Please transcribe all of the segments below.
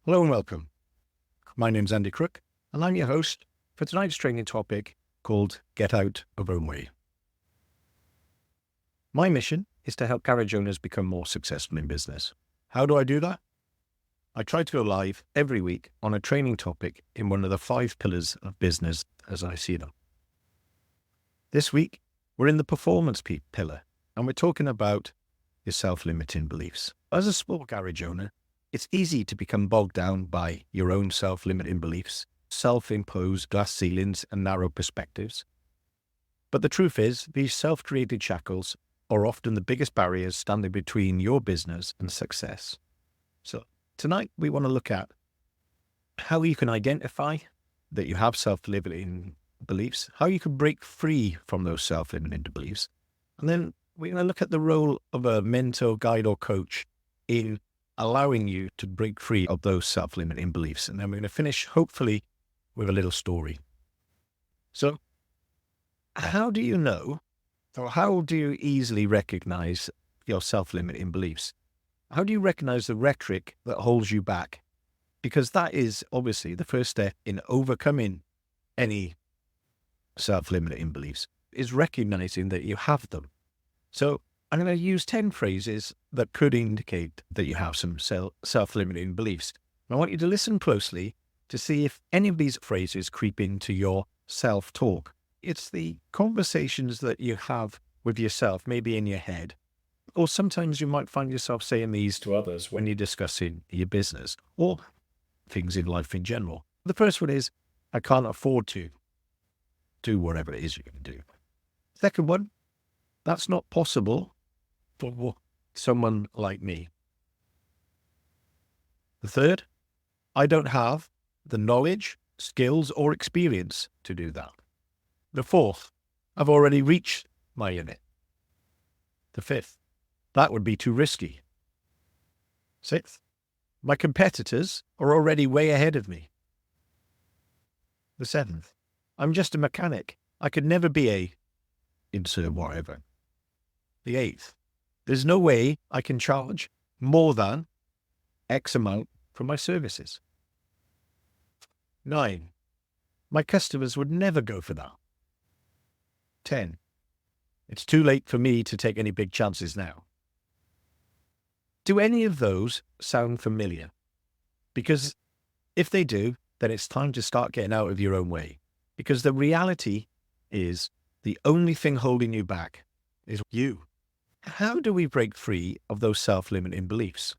Hello and welcome. My name's Andy Crook, and I'm your host for tonight's training topic called Get Out of Own Way. My mission is to help garage owners become more successful in business. How do I do that? I try to go live every week on a training topic in one of the 5 pillars of business as I see them. This week, we're in the performance pillar, and we're talking about your self-limiting beliefs. As a small garage owner, it's easy to become bogged down by your own self-limiting beliefs, self-imposed glass ceilings and narrow perspectives. But the truth is, these self-created shackles are often the biggest barriers standing between your business and success. So tonight we want to look at how you can identify that you have self-limiting beliefs, how you can break free from those self-limiting beliefs, and then we're going to look at the role of a mentor, guide, or coach in allowing you to break free of those self-limiting beliefs. And then we're going to finish, hopefully, with a little story. So how do you know, or how do you easily recognize your self-limiting beliefs? How do you recognize the rhetoric that holds you back? Because that is obviously the first step in overcoming any self-limiting beliefs, is recognizing that you have them. So I'm going to use 10 phrases that could indicate that you have some self-limiting beliefs. And I want you to listen closely to see if any of these phrases creep into your self-talk. It's the conversations that you have with yourself, maybe in your head, or sometimes you might find yourself saying these to others when you're discussing your business or things in life in general. The first one is, I can't afford to do whatever it is you're going to do. Second one, that's not possible for someone like me. The third, I don't have the knowledge, skills, or experience to do that. The fourth, I've already reached my limit. The fifth, that would be too risky. Sixth, my competitors are already way ahead of me. The seventh, I'm just a mechanic. I could never be a insert whatever. The eighth, there's no way I can charge more than X amount for my services. 9, my customers would never go for that. 10, it's too late for me to take any big chances now. Do any of those sound familiar? Because if they do, then it's time to start getting out of your own way. Because the reality is the only thing holding you back is you. How do we break free of those self-limiting beliefs?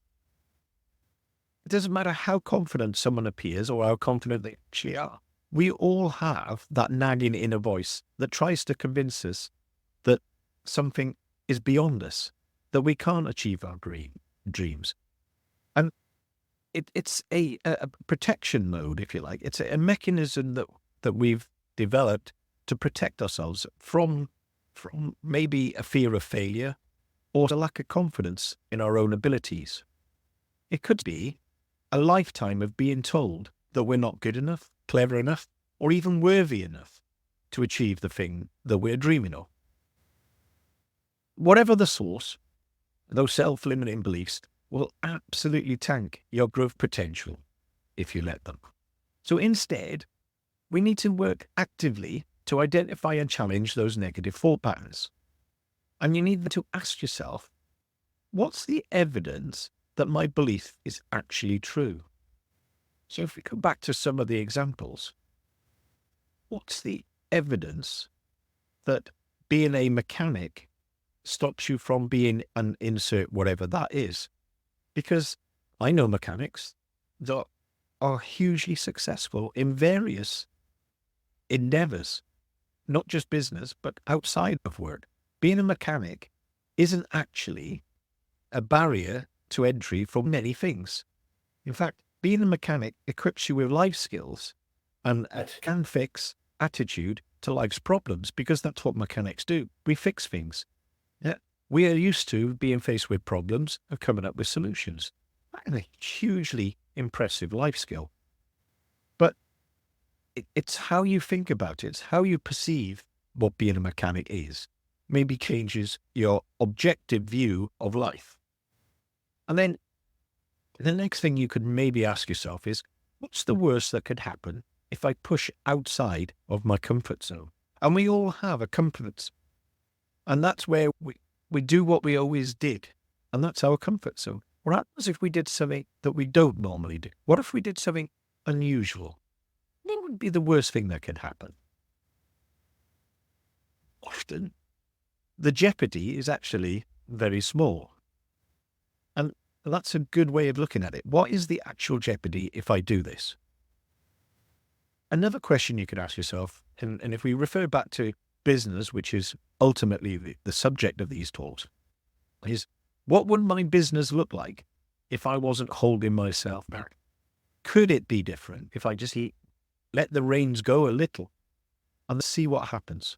It doesn't matter how confident someone appears or how confident they actually are. We all have that nagging inner voice that tries to convince us that something is beyond us, that we can't achieve our dreams. And it's a protection mode, if you like. It's a mechanism that we've developed to protect ourselves from maybe a fear of failure, or a lack of confidence in our own abilities. It could be a lifetime of being told that we're not good enough, clever enough, or even worthy enough to achieve the thing that we're dreaming of. Whatever the source, those self-limiting beliefs will absolutely tank your growth potential if you let them. So instead, we need to work actively to identify and challenge those negative thought patterns. And you need to ask yourself, what's the evidence that my belief is actually true? So if we go back to some of the examples, what's the evidence that being a mechanic stops you from being an insert whatever that is? Because I know mechanics that are hugely successful in various endeavors, not just business, but outside of work. Being a mechanic isn't actually a barrier to entry for many things. In fact, being a mechanic equips you with life skills and a can-fix attitude to life's problems, because that's what mechanics do. We fix things. Yeah. We are used to being faced with problems and coming up with solutions. That's a hugely impressive life skill. But it's how you think about it, it's how you perceive what being a mechanic is. Maybe changes your objective view of life. And then The next thing you could maybe ask yourself is, what's the worst that could happen if I push outside of my comfort zone? And we all have a comfort zone. And that's where we do what we always did. And that's our comfort zone. What happens if we did something that we don't normally do? What if we did something unusual? What would be the worst thing that could happen? Often, the jeopardy is actually very small. And that's a good way of looking at it. What is the actual jeopardy if I do this? Another question you could ask yourself, and if we refer back to business, which is ultimately the subject of these talks, is what would my business look like if I wasn't holding myself back? Could it be different if I just let the reins go a little and see what happens?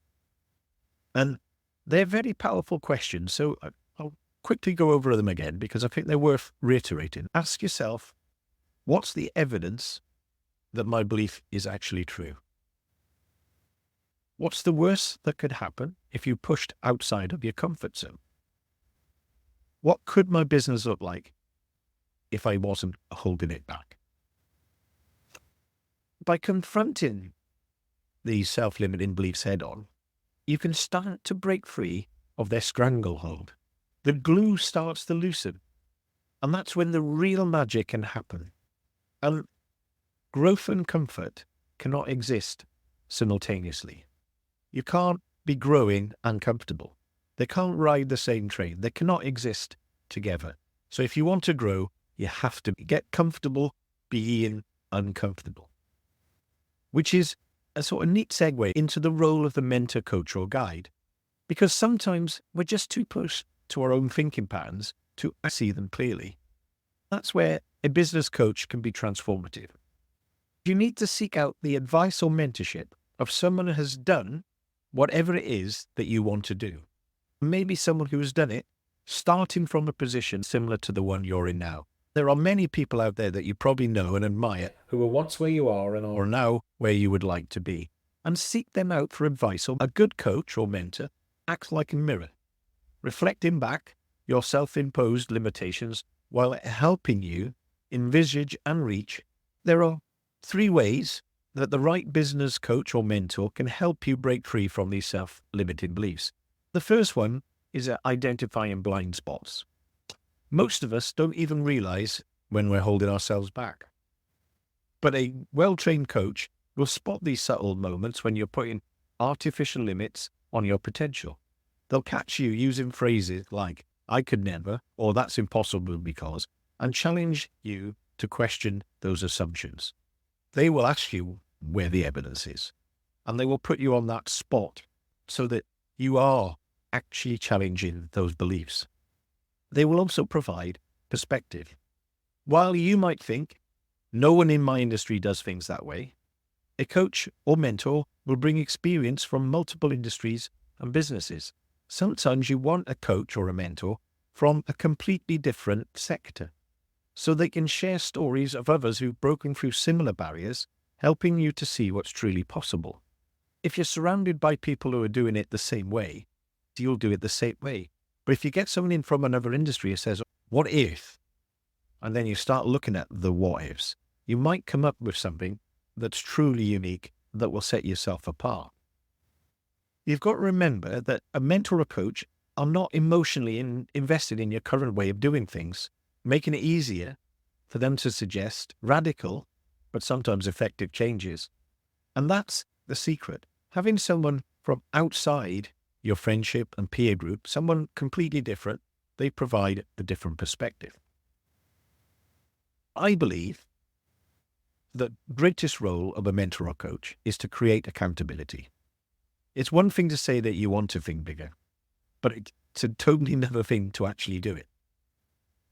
And they're very powerful questions. So I'll quickly go over them again because I think they're worth reiterating. Ask yourself, what's the evidence that my belief is actually true? What's the worst that could happen if you pushed outside of your comfort zone? What could my business look like if I wasn't holding it back? By confronting these self-limiting beliefs head on, you can start to break free of their stranglehold. The glue starts to loosen. And that's when the real magic can happen. And growth and comfort cannot exist simultaneously. You can't be growing and comfortable. They can't ride the same train. They cannot exist together. So if you want to grow, you have to get comfortable being uncomfortable. Which is a sort of neat segue into the role of the mentor, coach, or guide. Because sometimes we're just too close to our own thinking patterns to see them clearly. That's where a business coach can be transformative. You need to seek out the advice or mentorship of someone who has done whatever it is that you want to do. Maybe someone who has done it starting from a position similar to the one you're in now. There are many people out there that you probably know and admire who were once where you are and are now where you would like to be. And seek them out for advice. Or a good coach or mentor acts like a mirror, reflecting back your self-imposed limitations while helping you envisage and reach. There are 3 ways that the right business coach or mentor can help you break free from these self-limiting beliefs. The first one is identifying blind spots. Most of us don't even realize when we're holding ourselves back. But a well-trained coach will spot these subtle moments when you're putting artificial limits on your potential. They'll catch you using phrases like, I could never, or that's impossible because, and challenge you to question those assumptions. They will ask you where the evidence is, and they will put you on that spot so that you are actually challenging those beliefs. They will also provide perspective. While you might think, no one in my industry does things that way, a coach or mentor will bring experience from multiple industries and businesses. Sometimes you want a coach or a mentor from a completely different sector, so they can share stories of others who've broken through similar barriers, helping you to see what's truly possible. If you're surrounded by people who are doing it the same way, you'll do it the same way. But if you get someone in from another industry who says, what if? And then you start looking at the what ifs, you might come up with something that's truly unique that will set yourself apart. You've got to remember that a mentor or coach are not emotionally invested in your current way of doing things, making it easier for them to suggest radical, but sometimes effective changes. And that's the secret. Having someone from outside your friendship and peer group, someone completely different, they provide a different perspective. I believe the greatest role of a mentor or coach is to create accountability. It's one thing to say that you want to think bigger, but it's a totally another thing to actually do it.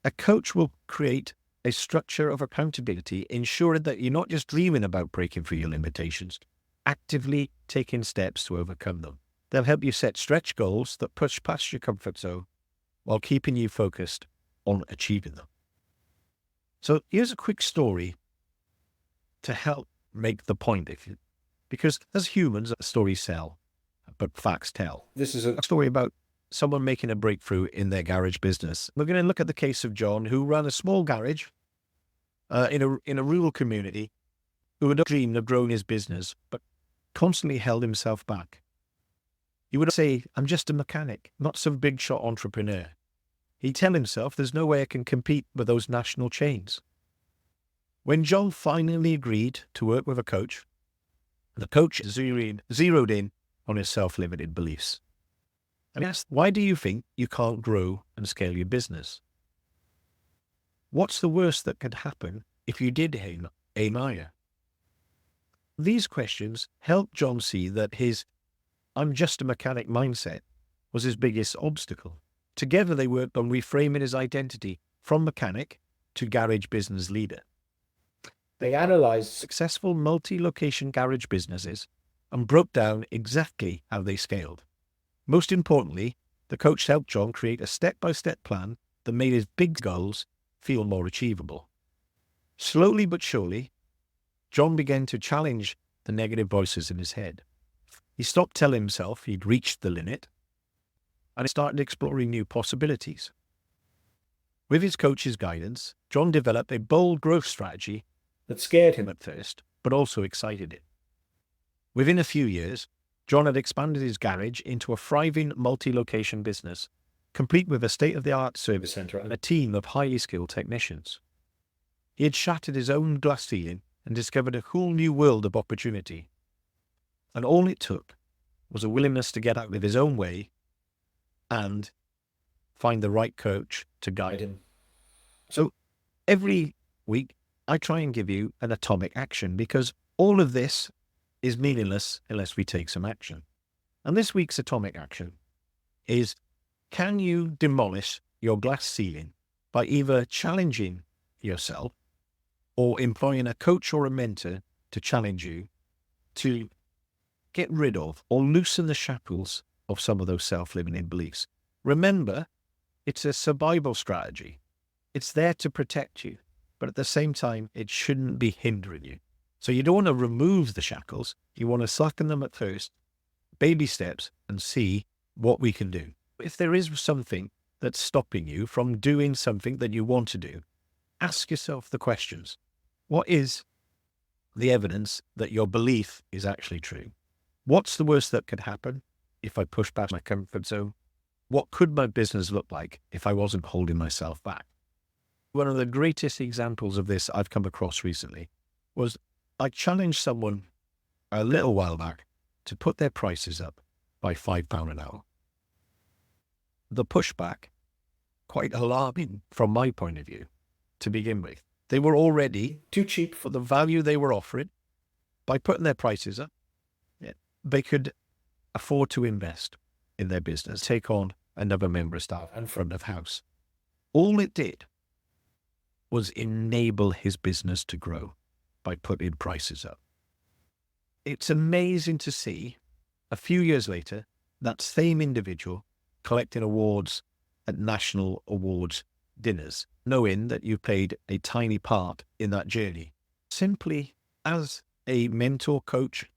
A coach will create a structure of accountability, ensuring that you're not just dreaming about breaking through your limitations, actively taking steps to overcome them. They'll help you set stretch goals that push past your comfort zone while keeping you focused on achieving them. So here's a quick story to help make the point, because as humans, stories sell, but facts tell. This is a story about someone making a breakthrough in their garage business. We're going to look at the case of John, who ran a small garage in a rural community who had dreamed of growing his business, but constantly held himself back. He would say, I'm just a mechanic, not some big shot entrepreneur. He'd tell himself there's no way I can compete with those national chains. When John finally agreed to work with a coach, the coach zeroed in on his self-limited beliefs. And he asked, why do you think you can't grow and scale your business? What's the worst that could happen if you did aim higher? These questions helped John see that his I'm just a mechanic mindset was his biggest obstacle. Together they worked on reframing his identity from mechanic to garage business leader. They analyzed successful multi-location garage businesses and broke down exactly how they scaled. Most importantly, the coach helped John create a step-by-step plan that made his big goals feel more achievable. Slowly but surely, John began to challenge the negative voices in his head. He stopped telling himself he'd reached the limit and started exploring new possibilities. With his coach's guidance, John developed a bold growth strategy that scared him at first, but also excited him. Within a few years, John had expanded his garage into a thriving multi-location business, complete with a state-of-the-art service center and a team of highly skilled technicians. He had shattered his own glass ceiling and discovered a whole new world of opportunity. And all it took was a willingness to get out of his own way and find the right coach to guide him. So every week, I try and give you an atomic action because all of this is meaningless unless we take some action. And this week's atomic action is, can you demolish your glass ceiling by either challenging yourself or employing a coach or a mentor to challenge you to get rid of or loosen the shackles of some of those self-limiting beliefs? Remember, it's a survival strategy. It's there to protect you, but at the same time, it shouldn't be hindering you. So you don't want to remove the shackles. You want to slacken them at first, baby steps, and see what we can do. If there is something that's stopping you from doing something that you want to do, ask yourself the questions. What is the evidence that your belief is actually true? What's the worst that could happen if I push back my comfort zone? What could my business look like if I wasn't holding myself back? One of the greatest examples of this I've come across recently was I challenged someone a little while back to put their prices up by £5 an hour. The pushback, quite alarming from my point of view, to begin with. They were already too cheap for the value they were offering. By putting their prices up, they could afford to invest in their business, take on another member of staff and front of house. All it did was enable his business to grow by putting prices up. It's amazing to see, a few years later, that same individual collecting awards at national awards dinners, knowing that you played a tiny part in that journey. Simply as a mentor, coach,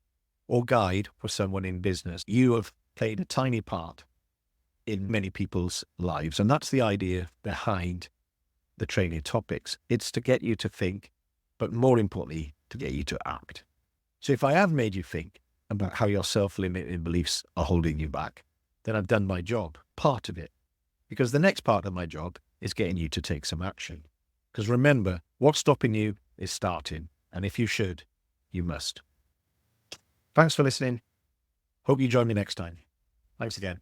or guide for someone in business, you have played a tiny part in many people's lives. And that's the idea behind the training topics. It's to get you to think, but more importantly, to get you to act. So if I have made you think about how your self-limiting beliefs are holding you back, then I've done my job, part of it. Because the next part of my job is getting you to take some action. Because remember, what's stopping you is starting. And if you should, you must. Thanks for listening. Hope you join me next time. Thanks again.